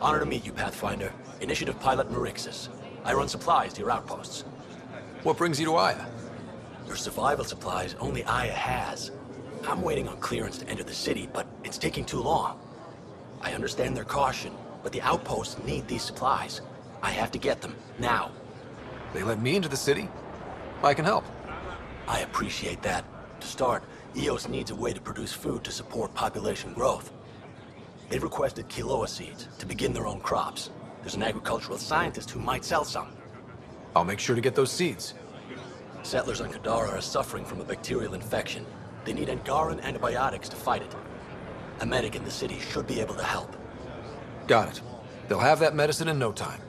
Honor to meet you, Pathfinder. Initiative Pilot Marixus. I run supplies to your outposts. What brings you to Aya? Your survival supplies only Aya has. I'm waiting on clearance to enter the city, but it's taking too long. I understand their caution, but the outposts need these supplies. I have to get them, now. They let me into the city? I can help. I appreciate that. To start, EOS needs a way to produce food to support population growth. They've requested quinoa seeds to begin their own crops. There's an agricultural scientist who might sell some. I'll make sure to get those seeds. Settlers on Kadara are suffering from a bacterial infection. They need Angaran antibiotics to fight it. A medic in the city should be able to help. Got it. They'll have that medicine in no time.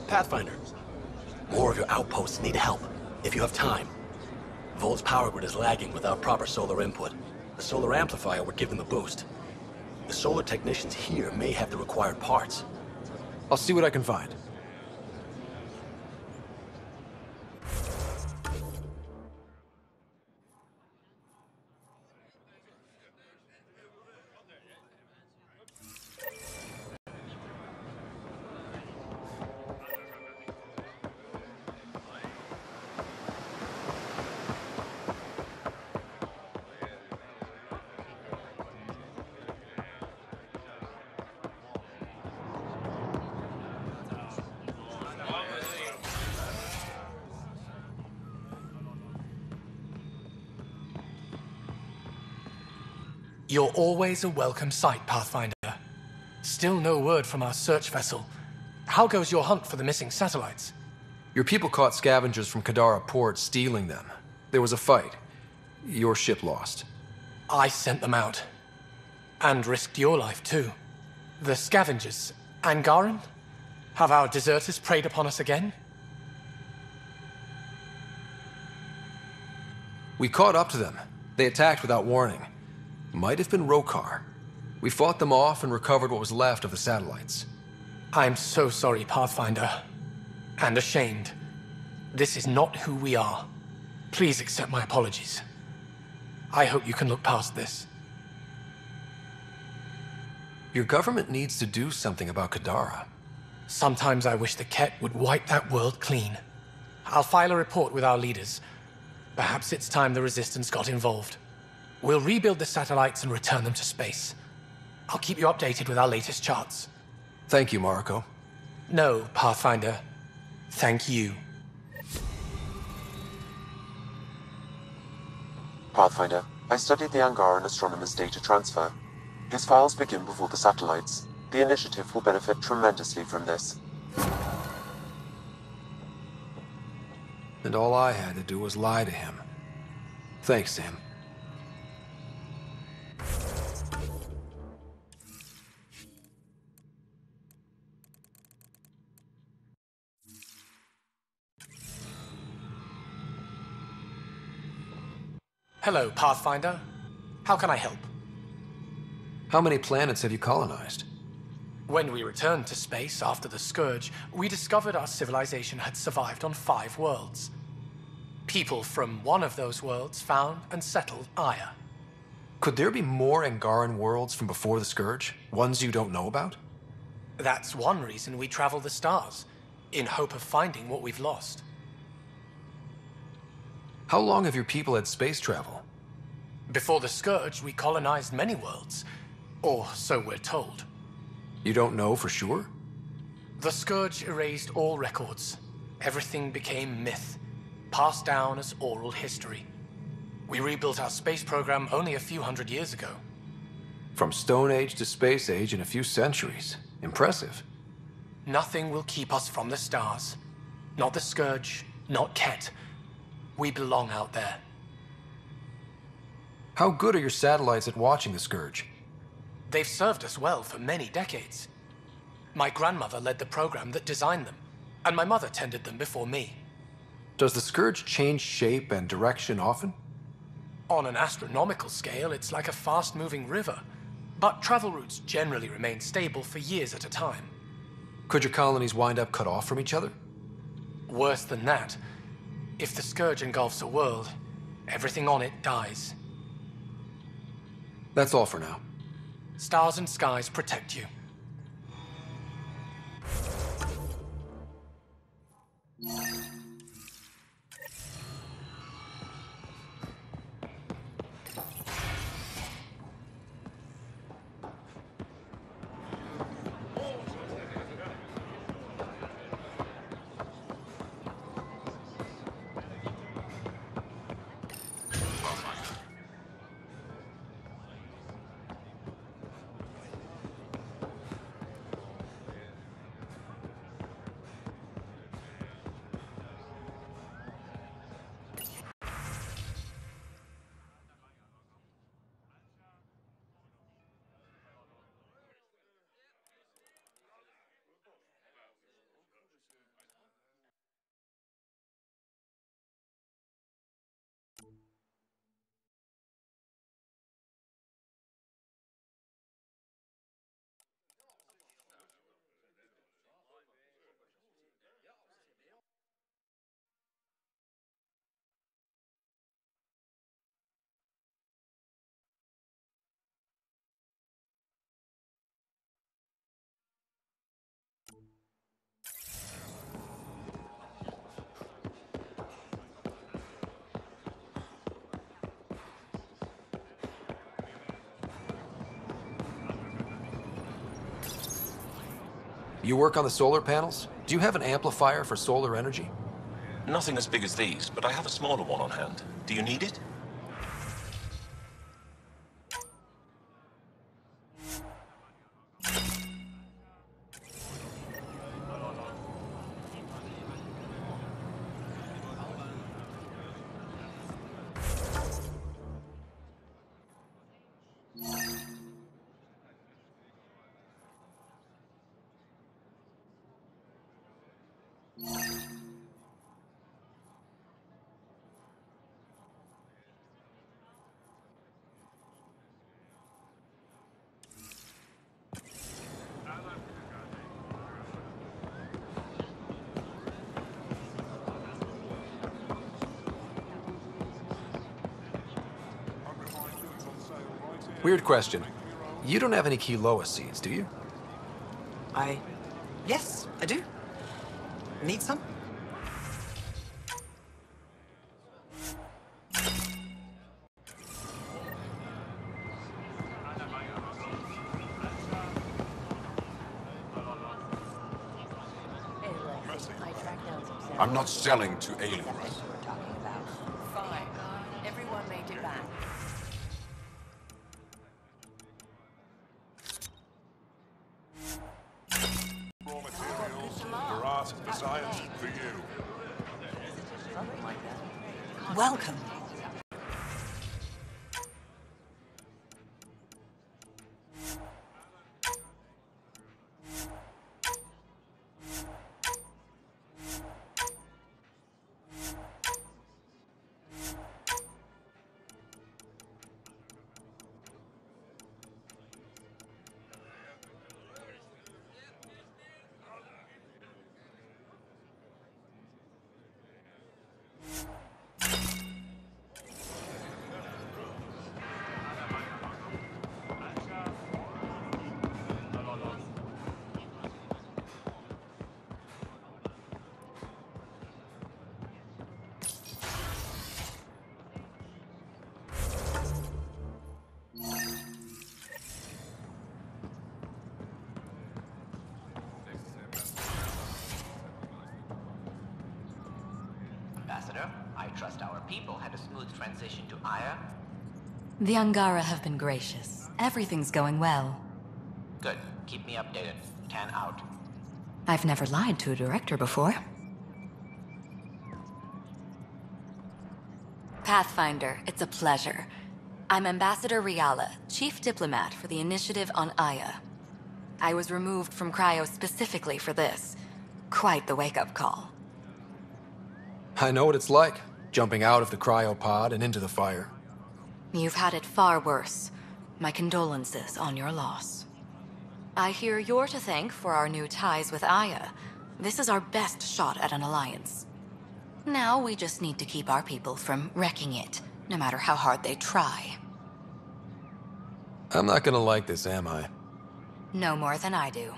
Pathfinder, more of your outposts need help, if you have time. Vol's power grid is lagging without proper solar input. The solar amplifier would give them a boost. The solar technicians here may have the required parts. I'll see what I can find. You're always a welcome sight, Pathfinder. Still no word from our search vessel. How goes your hunt for the missing satellites? Your people caught scavengers from Kadara port stealing them. There was a fight. Your ship lost. I sent them out. And risked your life, too. The scavengers, Angaran? Have our deserters preyed upon us again? We caught up to them. They attacked without warning. Might have been Rokar. We fought them off and recovered what was left of the satellites. I'm so sorry, Pathfinder. And ashamed. This is not who we are. Please accept my apologies. I hope you can look past this. Your government needs to do something about Kadara. Sometimes I wish the Ket would wipe that world clean. I'll file a report with our leaders. Perhaps it's time the Resistance got involved. We'll rebuild the satellites and return them to space. I'll keep you updated with our latest charts. Thank you, Mariko. No, Pathfinder. Thank you. Pathfinder, I studied the Angaran astronomer's data transfer. His files begin before the satellites. The initiative will benefit tremendously from this. And all I had to do was lie to him. Thanks, Sam. Hello, Pathfinder. How can I help? How many planets have you colonized? When we returned to space after the Scourge, we discovered our civilization had survived on 5 worlds. People from one of those worlds found and settled Aya. Could there be more Angaran worlds from before the Scourge? Ones you don't know about? That's one reason we travel the stars, in hope of finding what we've lost. How long have your people had space travel? Before the Scourge, we colonized many worlds. Or so we're told. You don't know for sure? The Scourge erased all records. Everything became myth, passed down as oral history. We rebuilt our space program only a few hundred years ago. From Stone Age to Space Age in a few centuries. Impressive. Nothing will keep us from the stars. Not the Scourge, not Ket. We belong out there. How good are your satellites at watching the Scourge? They've served us well for many decades. My grandmother led the program that designed them, and my mother tended them before me. Does the Scourge change shape and direction often? On an astronomical scale, it's like a fast-moving river, but travel routes generally remain stable for years at a time. Could your colonies wind up cut off from each other? Worse than that. If the Scourge engulfs a world, everything on it dies. That's all for now. Stars and skies protect you. You work on the solar panels? Do you have an amplifier for solar energy? Nothing as big as these, but I have a smaller one on hand. Do you need it? Weird question. You don't have any Kiloa seeds, do you? Yes, I do. Need some? I'm not selling to aliens. Fine. Everyone made it back. Raw materials, for art, for science, for you. Welcome. Ambassador, I trust our people had a smooth transition to Aya. The Angara have been gracious. Everything's going well. Good. Keep me updated. 10 out. I've never lied to a director before. Pathfinder, it's a pleasure. I'm Ambassador Riala, Chief Diplomat for the Initiative on Aya. I was removed from Cryo specifically for this. Quite the wake-up call. I know what it's like, jumping out of the cryopod and into the fire. You've had it far worse. My condolences on your loss. I hear you're to thank for our new ties with Aya. This is our best shot at an alliance. Now we just need to keep our people from wrecking it, no matter how hard they try. I'm not gonna like this, am I? No more than I do.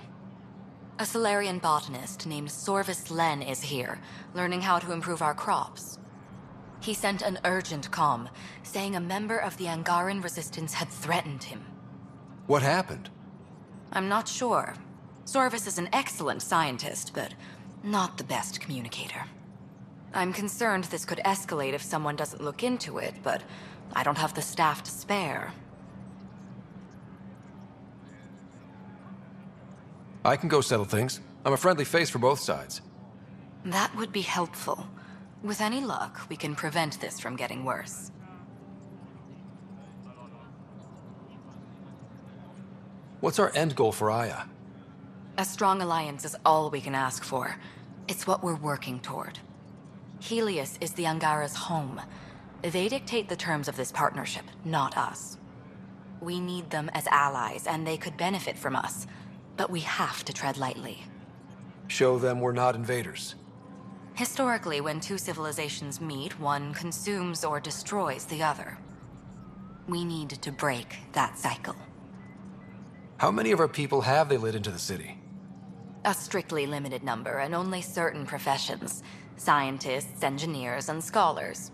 A Solarian botanist named Sorvis Len is here, learning how to improve our crops. He sent an urgent comm, saying a member of the Angaran resistance had threatened him. What happened? I'm not sure. Sorvis is an excellent scientist, but not the best communicator. I'm concerned this could escalate if someone doesn't look into it, but I don't have the staff to spare. I can go settle things. I'm a friendly face for both sides. That would be helpful. With any luck, we can prevent this from getting worse. What's our end goal for Aya? A strong alliance is all we can ask for. It's what we're working toward. Helios is the Angara's home. They dictate the terms of this partnership, not us. We need them as allies, and they could benefit from us. But we have to tread lightly. Show them we're not invaders. Historically, when two civilizations meet, one consumes or destroys the other. We need to break that cycle. How many of our people have they let into the city? A strictly limited number, and only certain professions. Scientists, engineers, and scholars.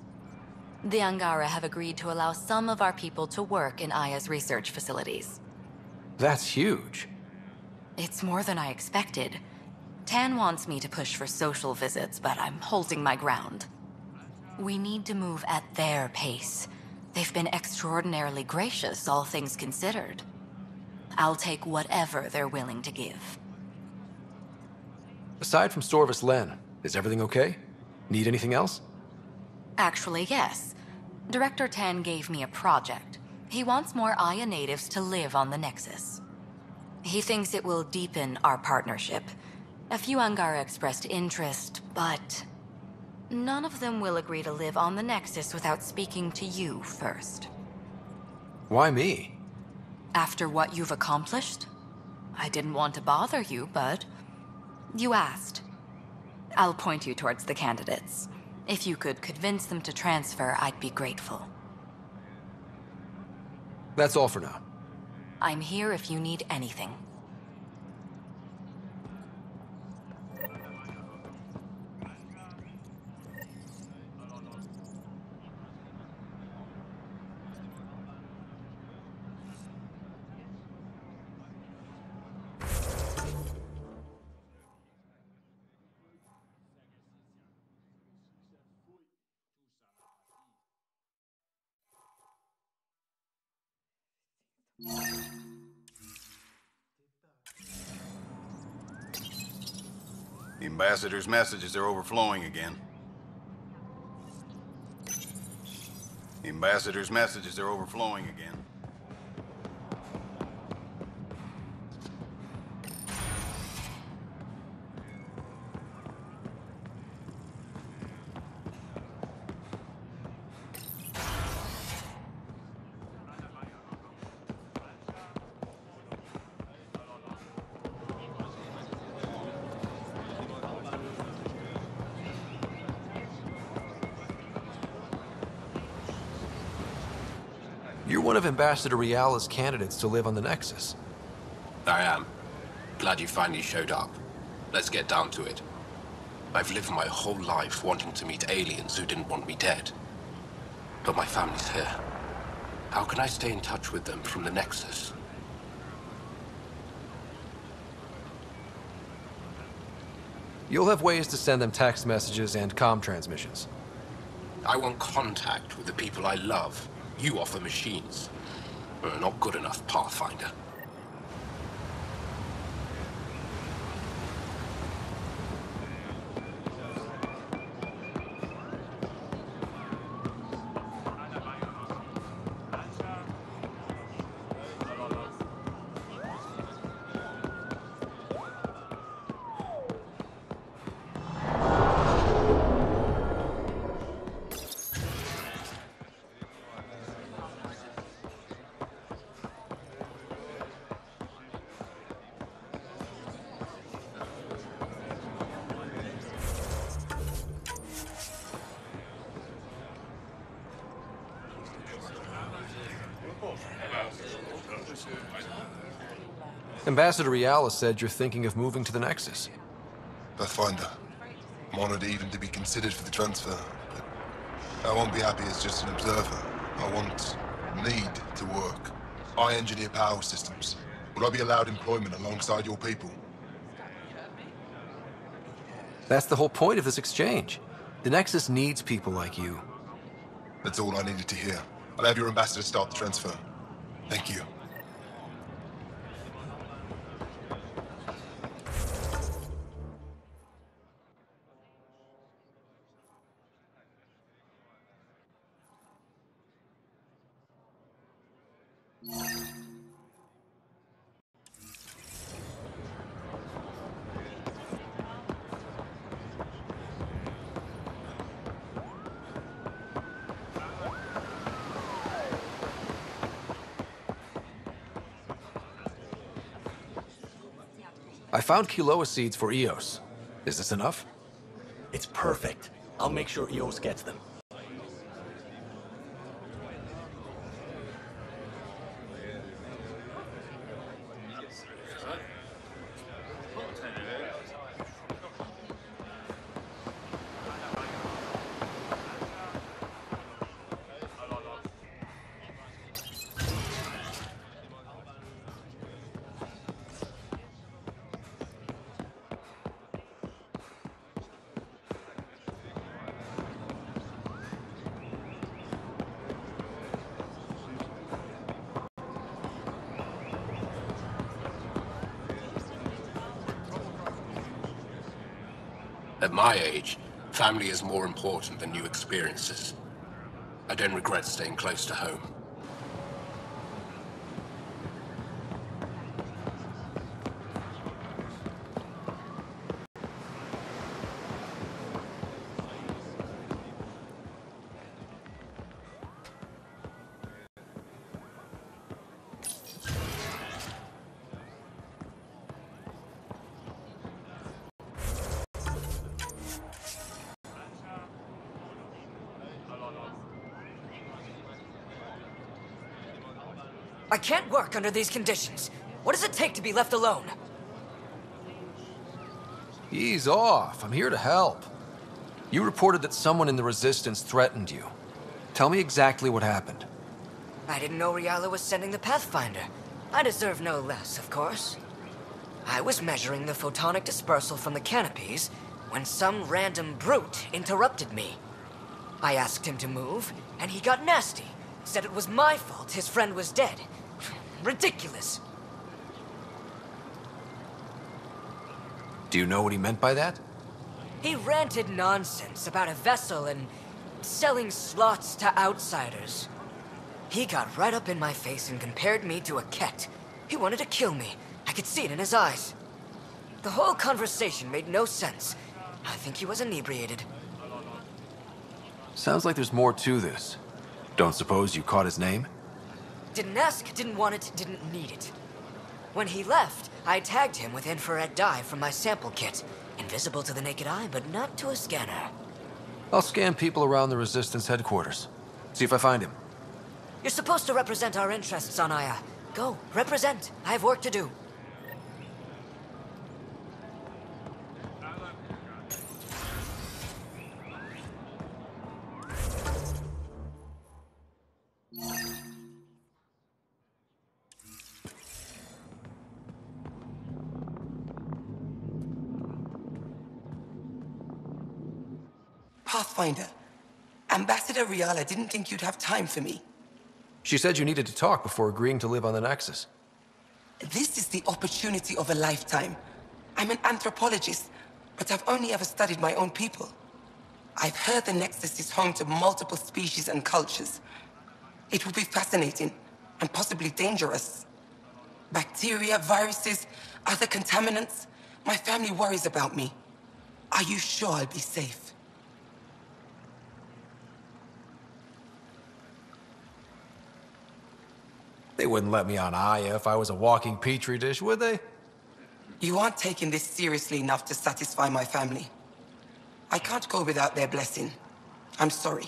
The Angara have agreed to allow some of our people to work in Aya's research facilities. That's huge. It's more than I expected. Tan wants me to push for social visits, but I'm holding my ground. We need to move at their pace. They've been extraordinarily gracious, all things considered. I'll take whatever they're willing to give. Aside from Sorvis Len, is everything okay? Need anything else? Actually, yes. Director Tan gave me a project. He wants more Aya natives to live on the Nexus. He thinks it will deepen our partnership. A few Angara expressed interest, but none of them will agree to live on the Nexus without speaking to you first. Why me? After what you've accomplished? I didn't want to bother you, but you asked. I'll point you towards the candidates. If you could convince them to transfer, I'd be grateful. That's all for now. I'm here if you need anything. The ambassador's messages are overflowing again. The ambassador's messages are overflowing again. You're one of Ambassador Riala's candidates to live on the Nexus. I am. Glad you finally showed up. Let's get down to it. I've lived my whole life wanting to meet aliens who didn't want me dead. But my family's here. How can I stay in touch with them from the Nexus? You'll have ways to send them text messages and comm transmissions. I want contact with the people I love. You offer machines. Not good enough, Pathfinder. Ambassador Riala said you're thinking of moving to the Nexus. Pathfinder. I'm honored even to be considered for the transfer, but I won't be happy as just an observer. Need to work. I engineer power systems. Will I be allowed employment alongside your people? That's the whole point of this exchange. The Nexus needs people like you. That's all I needed to hear. I'll have your ambassador start the transfer. Thank you. I found Kiloa seeds for Eos. Is this enough? It's perfect. I'll make sure Eos gets them. At my age, family is more important than new experiences. I don't regret staying close to home. I can't work under these conditions. What does it take to be left alone? Ease off. I'm here to help. You reported that someone in the Resistance threatened you. Tell me exactly what happened. I didn't know Riala was sending the Pathfinder. I deserve no less, of course. I was measuring the photonic dispersal from the canopies when some random brute interrupted me. I asked him to move, and he got nasty. Said it was my fault his friend was dead. Ridiculous. Do you know what he meant by that? He ranted nonsense about a vessel and selling slots to outsiders. He got right up in my face and compared me to a ket. He wanted to kill me. I could see it in his eyes. The whole conversation made no sense. I think he was inebriated. Sounds like there's more to this. Don't suppose you caught his name? Didn't ask, didn't want it, didn't need it. When he left, I tagged him with infrared dye from my sample kit. Invisible to the naked eye, but not to a scanner. I'll scan people around the Resistance headquarters. See if I find him. You're supposed to represent our interests on Aya. Go, represent. I have work to do. Pathfinder, Ambassador Riala didn't think you'd have time for me. She said you needed to talk before agreeing to live on the Nexus. This is the opportunity of a lifetime. I'm an anthropologist, but I've only ever studied my own people. I've heard the Nexus is home to multiple species and cultures. It will be fascinating and possibly dangerous. Bacteria, viruses, other contaminants. My family worries about me. Are you sure I'll be safe? They wouldn't let me on Aya if I was a walking petri dish, would they? You aren't taking this seriously enough to satisfy my family. I can't go without their blessing. I'm sorry.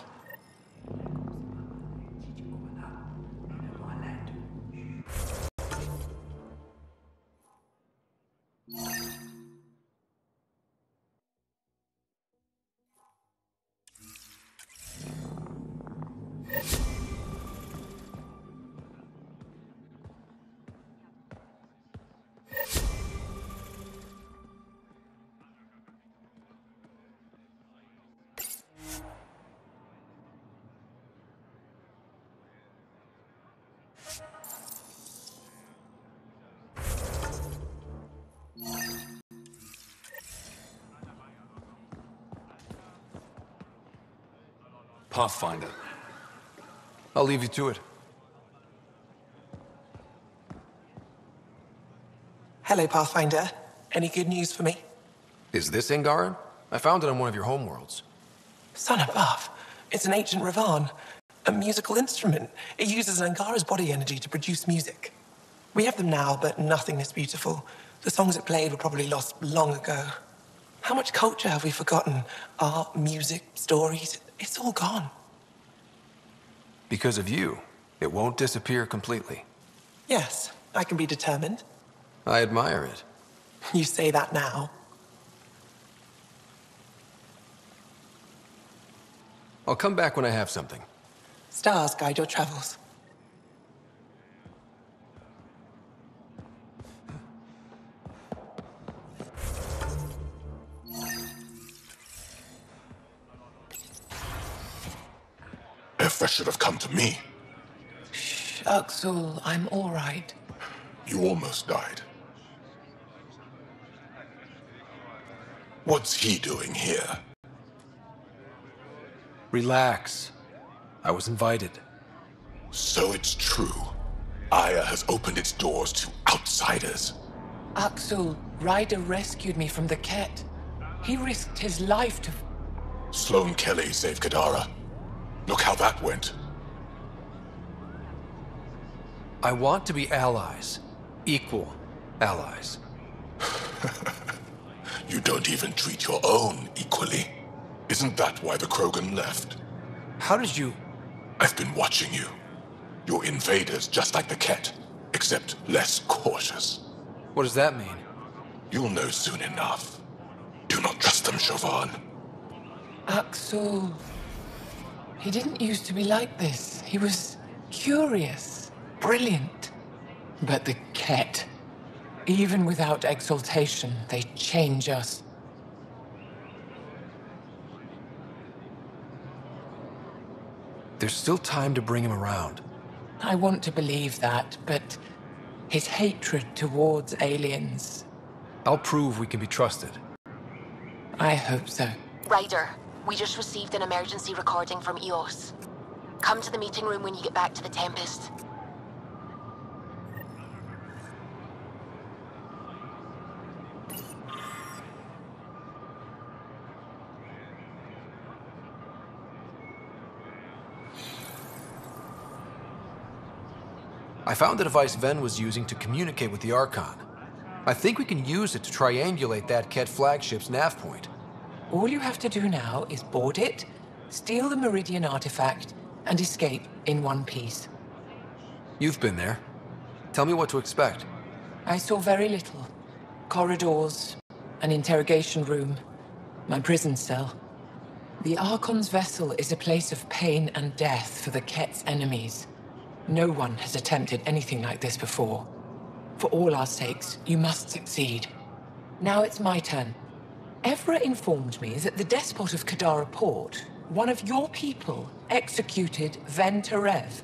Pathfinder. I'll leave you to it. Hello, Pathfinder. Any good news for me? Is this Angaran? I found it on one of your homeworlds. Son above. It's an ancient Ravan. A musical instrument. It uses Angara's body energy to produce music. We have them now, but nothing this beautiful. The songs it played were probably lost long ago. How much culture have we forgotten? Art, music, stories, it's all gone. Because of you, it won't disappear completely. Yes, I can be determined. I admire it. You say that now. I'll come back when I have something. Stars guide your travels. If should have come to me. Shh, Uxul, I'm all right. You almost died. What's he doing here? Relax. I was invited. So it's true. Aya has opened its doors to outsiders. Uxul, Ryder rescued me from the Ket. He risked his life to... Sloane Kelly saved Kadara. Look how that went. I want to be allies. Equal allies. You don't even treat your own equally. Isn't that why the Krogan left? How did you... I've been watching you. You're invaders just like the Ket, except less cautious. What does that mean? You'll know soon enough. Do not trust them, Chauvin. Uxul... He didn't used to be like this. He was curious, brilliant. But the Ket, even without exaltation, they change us. There's still time to bring him around. I want to believe that, but his hatred towards aliens... I'll prove we can be trusted. I hope so. Ryder, we just received an emergency recording from EOS. Come to the meeting room when you get back to the Tempest. I found the device Ven was using to communicate with the Archon. I think we can use it to triangulate that Ket flagship's nav point. All you have to do now is board it, steal the Meridian artifact, and escape in one piece. You've been there. Tell me what to expect. I saw very little. Corridors, an interrogation room, my prison cell. The Archon's vessel is a place of pain and death for the Ket's enemies. No one has attempted anything like this before. For all our sakes, you must succeed. Now it's my turn. Evra informed me that the despot of Kadara Port, one of your people, executed Ven Terev.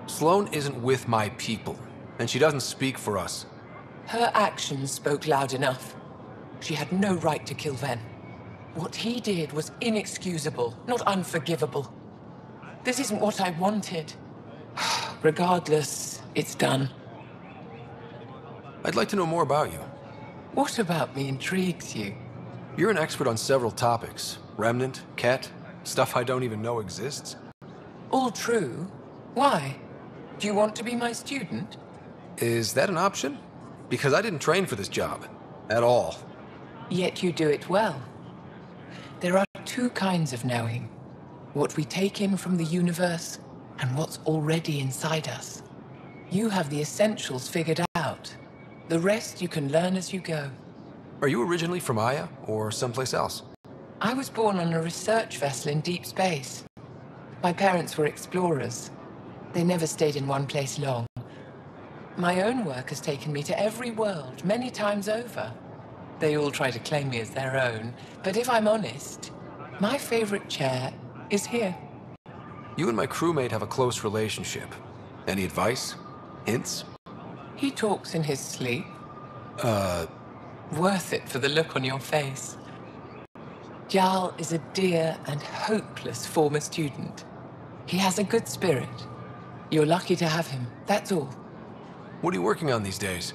Sloane isn't with my people, and she doesn't speak for us. Her actions spoke loud enough. She had no right to kill Ven. What he did was inexcusable, not unforgivable. This isn't what I wanted. Regardless, it's done. I'd like to know more about you. What about me intrigues you? You're an expert on several topics. Remnant, Ket, stuff I don't even know exists. All true. Why? Do you want to be my student? Is that an option? Because I didn't train for this job. At all. Yet you do it well. There are two kinds of knowing. What we take in from the universe, and what's already inside us. You have the essentials figured out. The rest you can learn as you go. Are you originally from Aya, or someplace else? I was born on a research vessel in deep space. My parents were explorers. They never stayed in one place long. My own work has taken me to every world, many times over. They all try to claim me as their own, but if I'm honest, my favorite chair is here. You and my crewmate have a close relationship. Any advice? Hints? He talks in his sleep. Worth it for the look on your face. Jarl is a dear and hopeless former student. He has a good spirit. You're lucky to have him, that's all. What are you working on these days?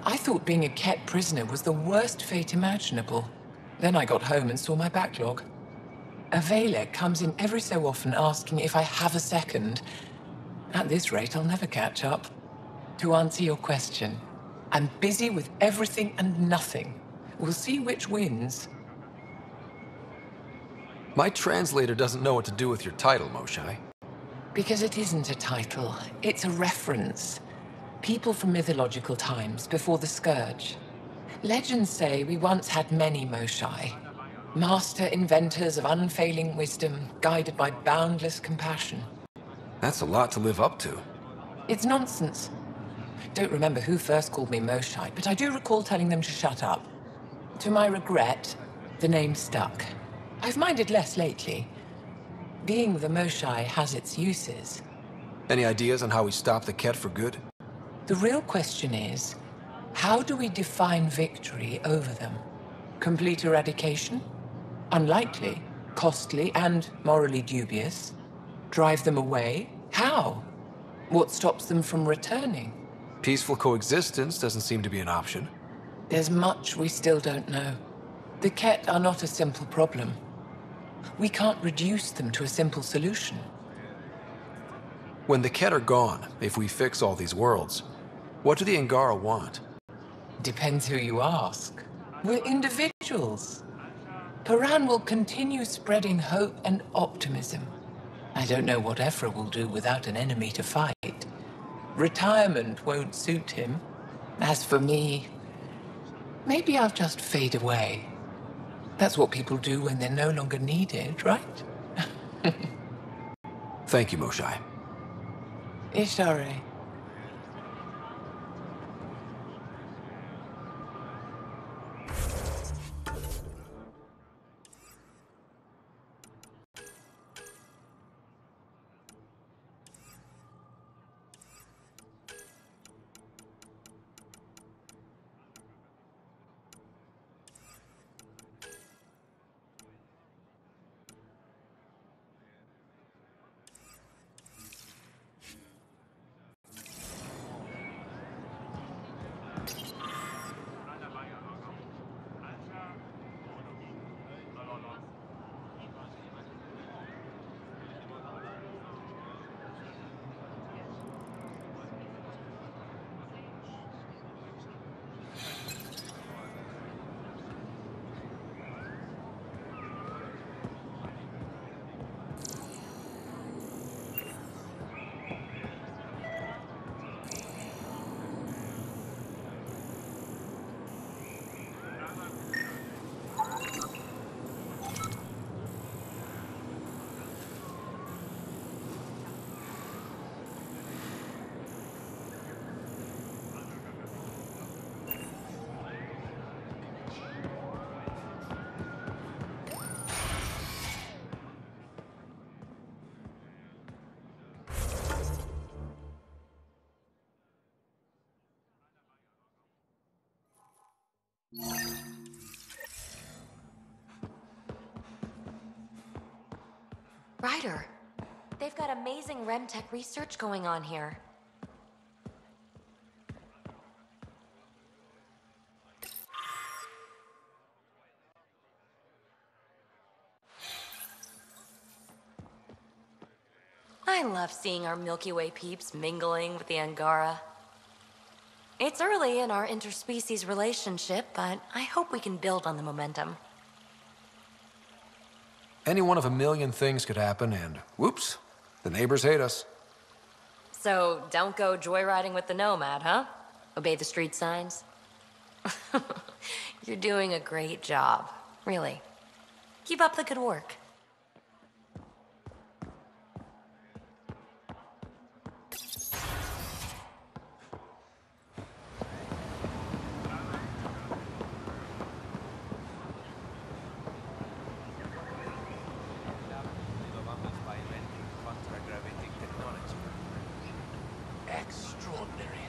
I thought being a Ket prisoner was the worst fate imaginable. Then I got home and saw my backlog. A Valek comes in every so often asking if I have a second. At this rate, I'll never catch up. To answer your question, I'm busy with everything and nothing. We'll see which wins. My translator doesn't know what to do with your title, Moshai. Because it isn't a title, it's a reference. People from mythological times before the Scourge. Legends say we once had many Moshai. Master inventors of unfailing wisdom, guided by boundless compassion. That's a lot to live up to. It's nonsense. Don't remember who first called me Moshai, but I do recall telling them to shut up. To my regret, the name stuck. I've minded less lately. Being the Moshai has its uses. Any ideas on how we stop the Ket for good? The real question is, how do we define victory over them? Complete eradication? Unlikely, costly, and morally dubious. Drive them away? How? What stops them from returning? Peaceful coexistence doesn't seem to be an option. There's much we still don't know. The Ket are not a simple problem. We can't reduce them to a simple solution. When the Ket are gone, if we fix all these worlds, what do the Angara want? Depends who you ask. We're individuals. Paran will continue spreading hope and optimism. I don't know what Ephra will do without an enemy to fight. Retirement won't suit him. As for me, maybe I'll just fade away. That's what people do when they're no longer needed, right? Thank you, Moshai. Ishare. Ryder, they've got amazing Remtech research going on here. I love seeing our Milky Way peeps mingling with the Angara. It's early in our interspecies relationship, but I hope we can build on the momentum. Any one of a million things could happen, and whoops, the neighbors hate us. So, don't go joyriding with the Nomad, huh? Obey the street signs? You're doing a great job, really. Keep up the good work. Extraordinary.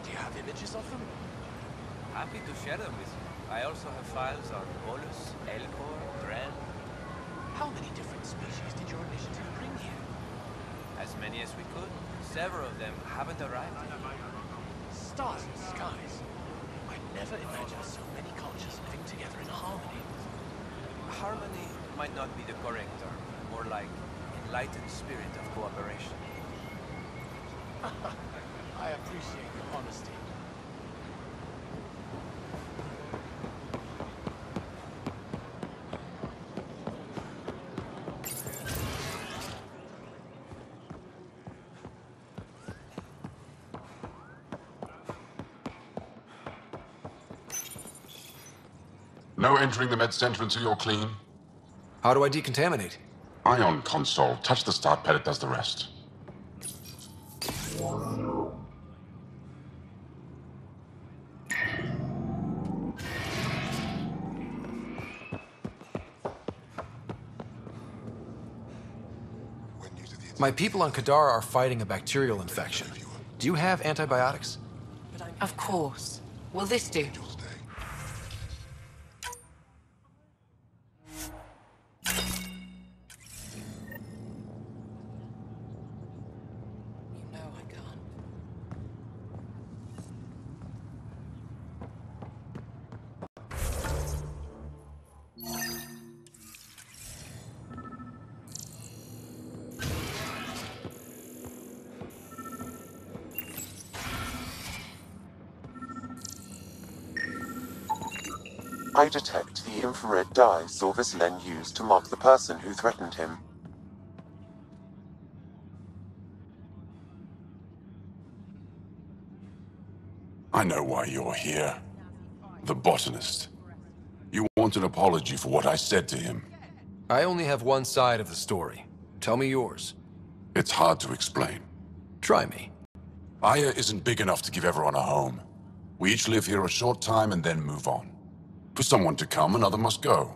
Do you have images of them? Happy to share them with you. I also have files on Bolus, Elcor, Dren. How many different species did your initiative bring here? As many as we could. Several of them haven't arrived. Stars and skies. I never imagined so many cultures living together in harmony. Harmony might not be the correct term. More like enlightened spirit of cooperation. I appreciate your honesty. No entering the med center until you're clean. How do I decontaminate? Ion console. Touch the start pad, it does the rest. My people on Kadar are fighting a bacterial infection. Do you have antibiotics? Of course. Will this do? I detect the infrared dye Sorvis Len used to mark the person who threatened him. I know why you're here. The botanist. You want an apology for what I said to him. I only have one side of the story. Tell me yours. It's hard to explain. Try me. Aya isn't big enough to give everyone a home. We each live here a short time and then move on. For someone to come, another must go.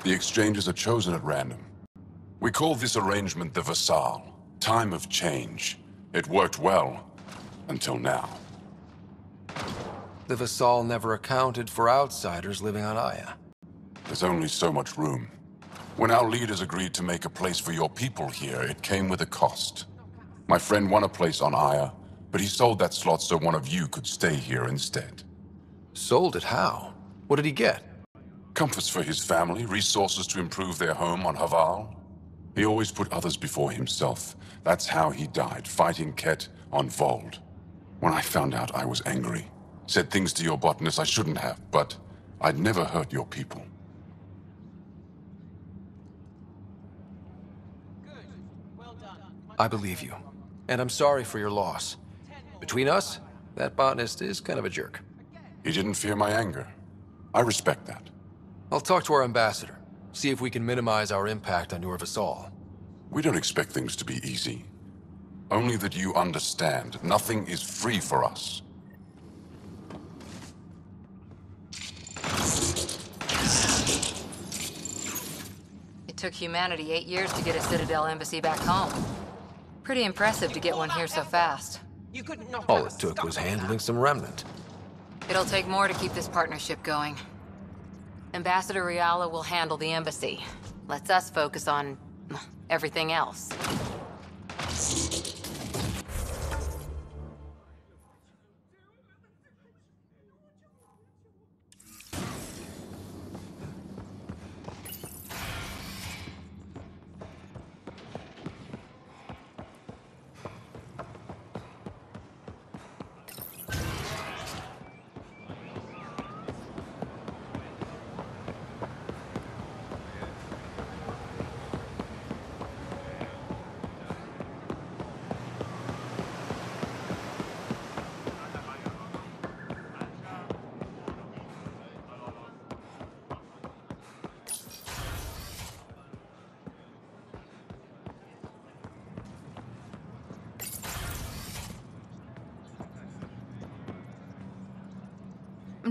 The exchanges are chosen at random. We call this arrangement the Vassal. Time of change. It worked well. Until now. The Vassal never accounted for outsiders living on Aya. There's only so much room. When our leaders agreed to make a place for your people here, it came with a cost. My friend won a place on Aya, but he sold that slot so one of you could stay here instead. Sold it how? What did he get? Comforts for his family, resources to improve their home on Haval. He always put others before himself. That's how he died, fighting Ket on Vold. When I found out, I was angry. Said things to your botanist I shouldn't have, but I'd never hurt your people. I believe you. And I'm sorry for your loss. Between us, that botanist is kind of a jerk. He didn't fear my anger. I respect that. I'll talk to our ambassador. See if we can minimize our impact on your Vassal. We don't expect things to be easy. Only that you understand, nothing is free for us. It took humanity 8 years to get a Citadel embassy back home. Pretty impressive to get one here so fast. All it took was handling some remnant. It'll take more to keep this partnership going. Ambassador Riala will handle the embassy. Lets us focus on everything else.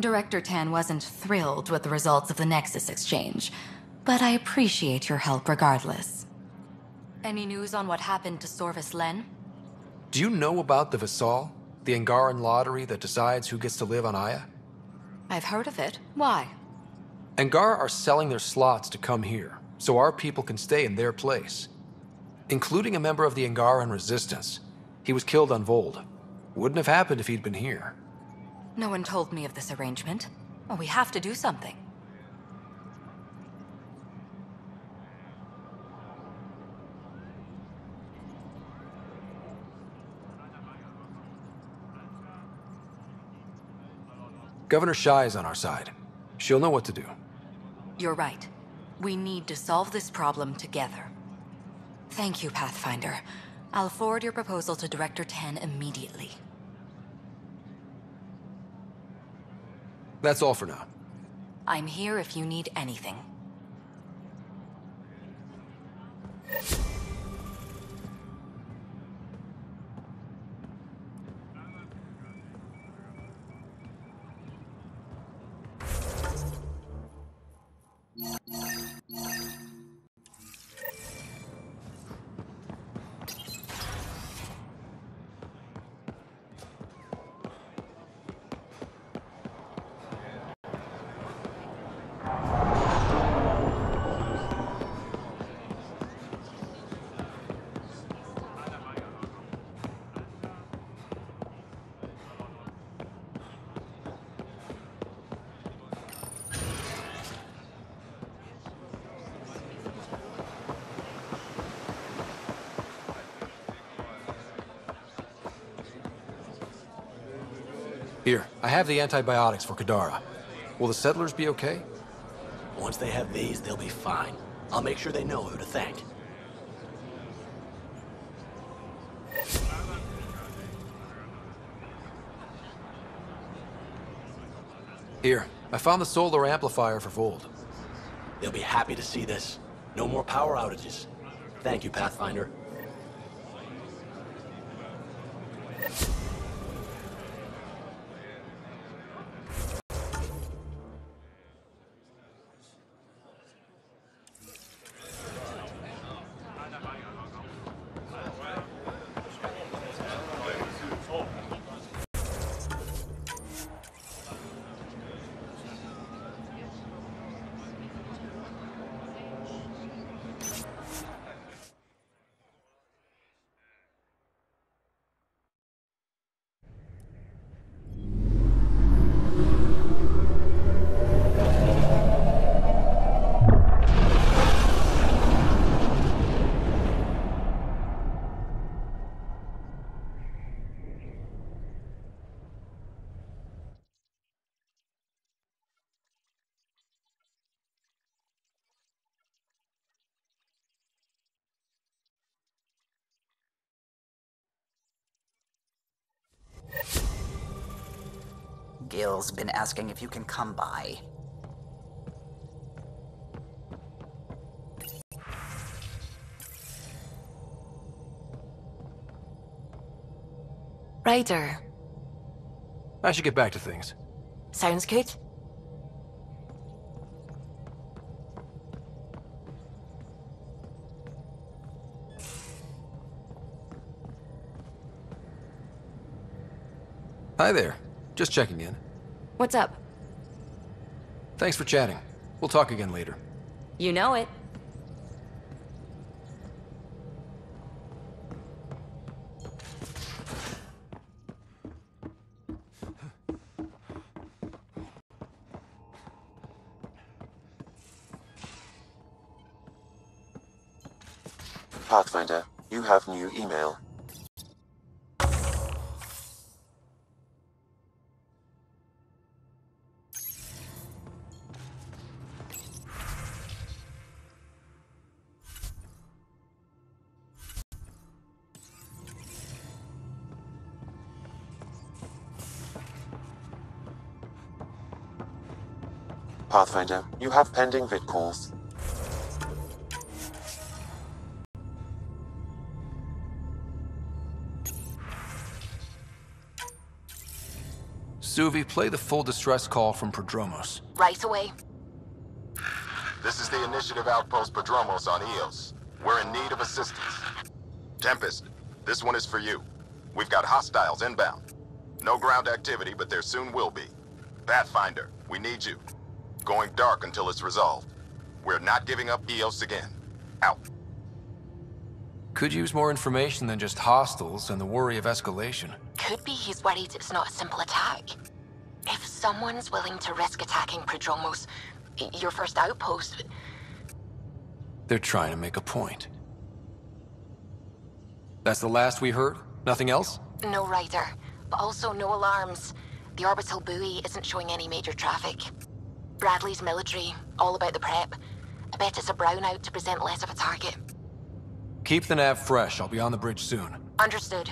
Director Tan wasn't thrilled with the results of the Nexus exchange, but I appreciate your help regardless. Any news on what happened to Sorvis Len? Do you know about the Vassal? The Angaran lottery that decides who gets to live on Aya? I've heard of it. Why? Angara are selling their slots to come here, so our people can stay in their place. Including a member of the Angaran resistance. He was killed on Vold. Wouldn't have happened if he'd been here. No one told me of this arrangement. Well, we have to do something. Governor Shai is on our side. She'll know what to do. You're right. We need to solve this problem together. Thank you, Pathfinder. I'll forward your proposal to Director 10 immediately. That's all for now. I'm here if you need anything. Here, I have the antibiotics for Kadara. Will the settlers be okay? Once they have these, they'll be fine. I'll make sure they know who to thank. Here, I found the solar amplifier for Vold. They'll be happy to see this. No more power outages. Thank you, Pathfinder. Gil's been asking if you can come by. Ryder. I should get back to things. Sounds good. Hi there. Just checking in. What's up? Thanks for chatting. We'll talk again later. You know it. Pathfinder, you have new email. Pathfinder, you have pending vid calls. Suvi, play the full distress call from Prodromos. Right away. This is the Initiative Outpost Padromos on Eos. We're in need of assistance. Tempest, this one is for you. We've got hostiles inbound. No ground activity, but there soon will be. Pathfinder, we need you. Going dark until it's resolved. We're not giving up EOS again. Out. Could use more information than just hostiles and the worry of escalation. Could be he's worried it's not a simple attack. If someone's willing to risk attacking Prodromos, your first outpost... They're trying to make a point. That's the last we heard? Nothing else? No Ryder, but also no alarms. The orbital buoy isn't showing any major traffic. Bradley's military, all about the prep. I bet it's a brownout to present less of a target. Keep the nav fresh. I'll be on the bridge soon. Understood.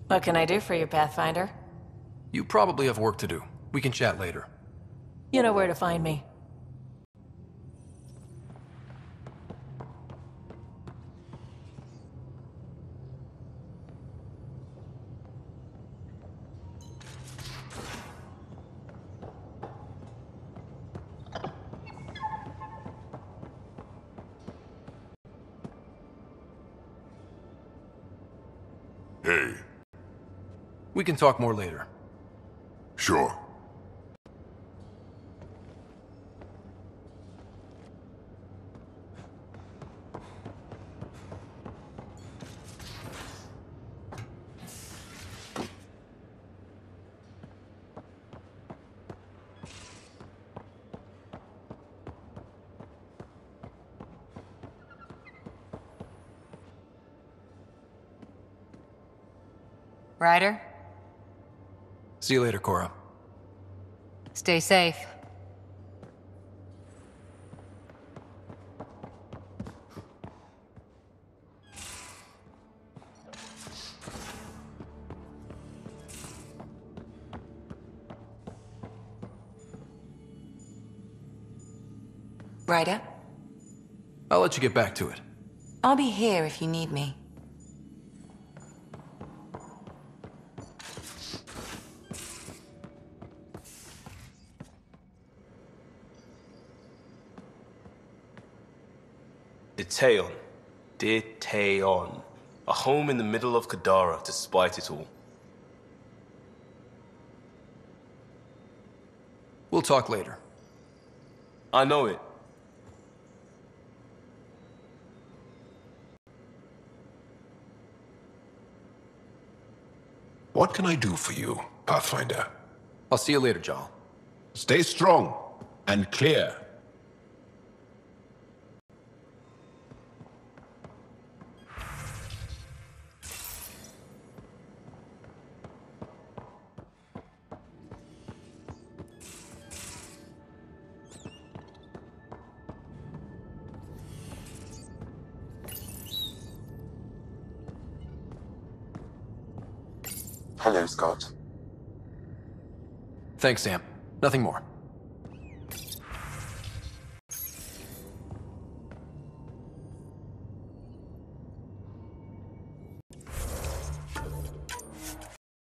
What can I do for you, Pathfinder? You probably have work to do. We can chat later. You know where to find me. Hey. We can talk more later. Sure. Ryder? See you later, Cora. Stay safe. Ryder? I'll let you get back to it. I'll be here if you need me. Deteon. Deteon. A home in the middle of Kadara, despite it all. We'll talk later. I know it. What can I do for you, Pathfinder? I'll see you later, Jarl. Stay strong and clear. Hello, Scott. Thanks, Sam. Nothing more.